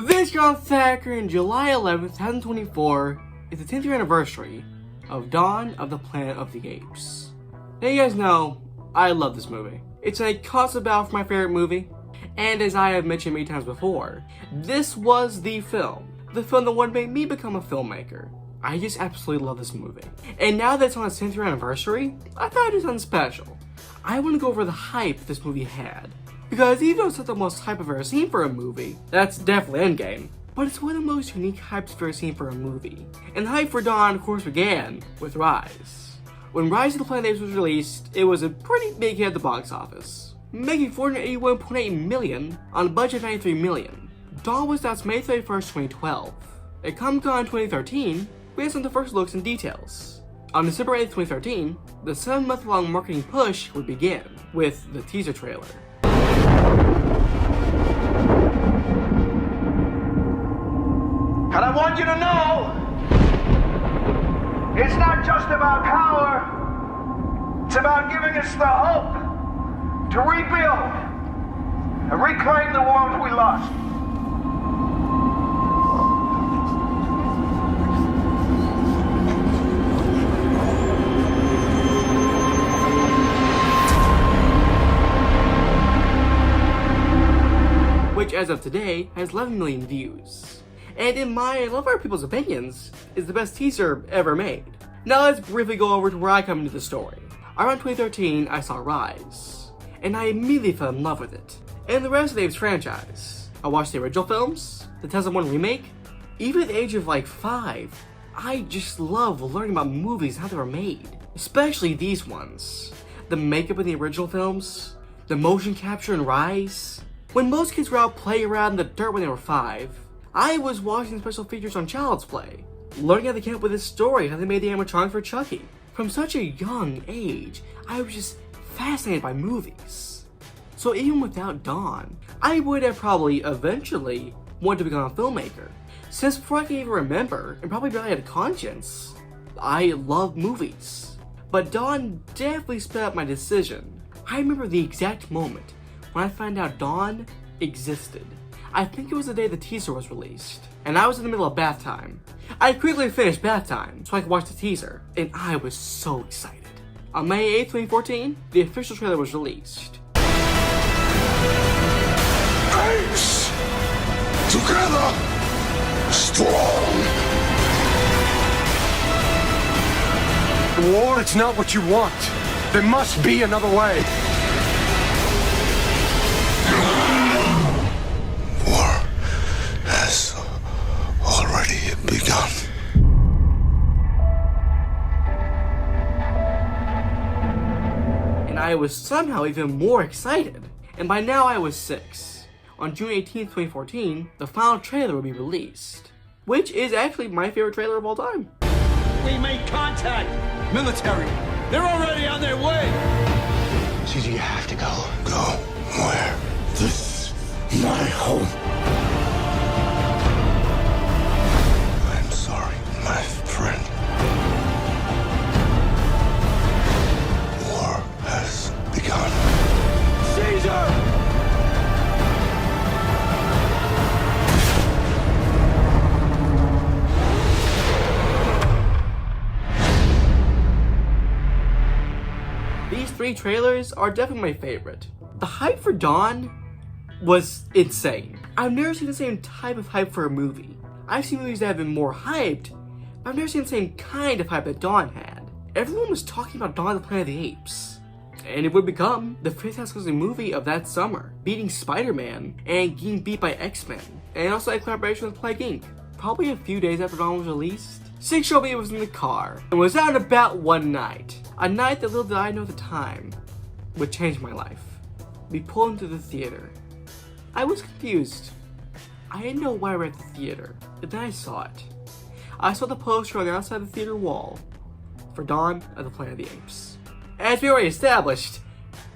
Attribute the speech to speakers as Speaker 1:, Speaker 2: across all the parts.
Speaker 1: This Grand Thacker in July 11th, 2024 is the 10th year anniversary of Dawn of the Planet of the Apes. Now you guys know, I love this movie. It's a constant battle for my favorite movie, and as I have mentioned many times before, this was the film that would make me become a filmmaker. I just absolutely love this movie. And now that it's on its 10th year anniversary, I thought I'd do something special. I want to go over the hype this movie had. Because even though it's not the most hype I've ever seen for a movie, that's definitely Endgame, but it's one of the most unique hypes I've ever seen for a movie. And the hype for Dawn, of course, began with Rise. When Rise of the Planet of the Apes was released, it was a pretty big hit at the box office, making $481.8 million on a budget of $93 million. Dawn was announced May 31st, 2012. At Comic-Con 2013, we had some of the first looks and details. On December 8th, 2013, the 7-month-long marketing push would begin with the teaser trailer.
Speaker 2: And I want you to know, it's not just about power, it's about giving us the hope to rebuild and reclaim the world we lost.
Speaker 1: Which as of today has 11 million views. And in my and a lot of other people's opinions, is the best teaser ever made. Now let's briefly go over to where I come into the story. Around 2013, I saw Rise, and I immediately fell in love with it, and the rest of the Apes franchise. I watched the original films, the 2001 remake, even at the age of like 5, I just love learning about movies and how they were made, especially these ones. The makeup in the original films, the motion capture in Rise. When most kids were out playing around in the dirt when they were 5, I was watching special features on Child's Play, learning how they came up with this story, how they made the animatronics for Chucky. From such a young age, I was just fascinated by movies. So even without Dawn, I would have probably eventually wanted to become a filmmaker. Since before I can even remember, and probably barely had a conscience, I love movies. But Dawn definitely sped up my decision. I remember the exact moment when I found out Dawn existed. I think it was the day the teaser was released, and I was in the middle of bath time. I quickly finished bath time so I could watch the teaser, and I was so excited. On May 8th, 2014, the official trailer was released.
Speaker 3: Apes! Together! Strong!
Speaker 4: The war, it's not what you want. There must be another way.
Speaker 3: Already begun.
Speaker 1: And I was somehow even more excited. And by now I was 6. On June 18th, 2014, the final trailer will be released, which is actually my favorite trailer of all time.
Speaker 5: We made contact! Military! They're already on their way!
Speaker 4: Caesar, you have to go.
Speaker 3: Go where? This is my home. I'm sorry, my friend. War has begun.
Speaker 5: Caesar!
Speaker 1: These 3 trailers are definitely my favorite. The hype for Dawn was insane. I've never seen the same type of hype for a movie. I've seen movies that have been more hyped, but I've never seen the same kind of hype that Dawn had. Everyone was talking about Dawn of the Planet of the Apes, and it would become the 5th highest-grossing movie of that summer, beating Spider-Man and getting beat by X-Men, and also a collaboration with Plague Inc. Probably a few days after Dawn was released, 6-year-old me was in the car and was out and about one night. A night that little did I know at the time would change my life. We pulled into the theater. I was confused. I didn't know why we were at the theater, but then I saw it. I saw the poster on the outside of the theater wall for Dawn of the Planet of the Apes. As we already established,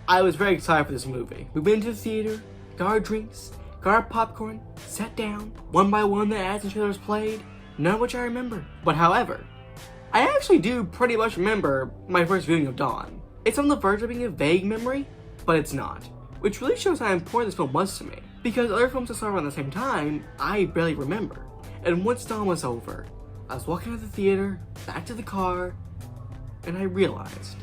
Speaker 1: I was very excited for this movie. We went into the theater, got our drinks, got our popcorn, sat down. One by one the ads and trailers played, none of which I remember. But however, I actually do pretty much remember my first viewing of Dawn. It's on the verge of being a vague memory, but it's not. Which really shows how important this film was to me. because other films that saw around the same time, I barely remember. And once Dawn was over, I was walking out of the theater, back to the car, and I realized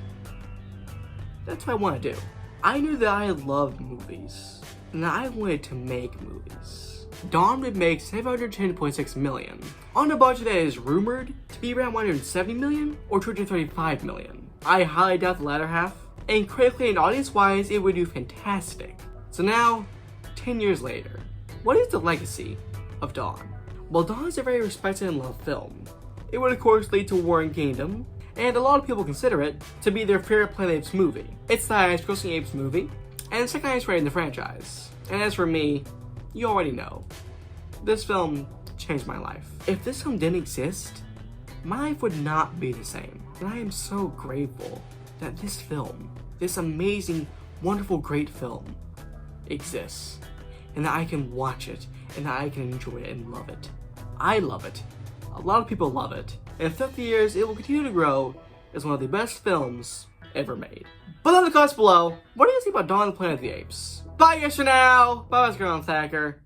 Speaker 1: that's what I want to do. I knew that I loved movies, and I wanted to make movies. Dawn would make $710.6 million, on a budget that is rumored to be around $170 million or $235 million. I highly doubt the latter half, and critically and audience-wise, it would do fantastic. So now, 10 years later, what is the legacy of Dawn? Well, Dawn is a very respected and loved film. It would of course lead to War and Kingdom, and a lot of people consider it to be their favorite Planet Apes movie. It's the highest grossing Apes movie, and the second highest rated in the franchise. And as for me, you already know. This film changed my life. If this film didn't exist, my life would not be the same. And I am so grateful that this film, this amazing, wonderful, great film, exists. And that I can watch it, and that I can enjoy it and love it. I love it. A lot of people love it. And throughout the years, it will continue to grow as one of the best films ever made. But in the comments below, what do you think about Dawn of the Planet of the Apes? Bye guys for now! Bye, Mr. Thacker.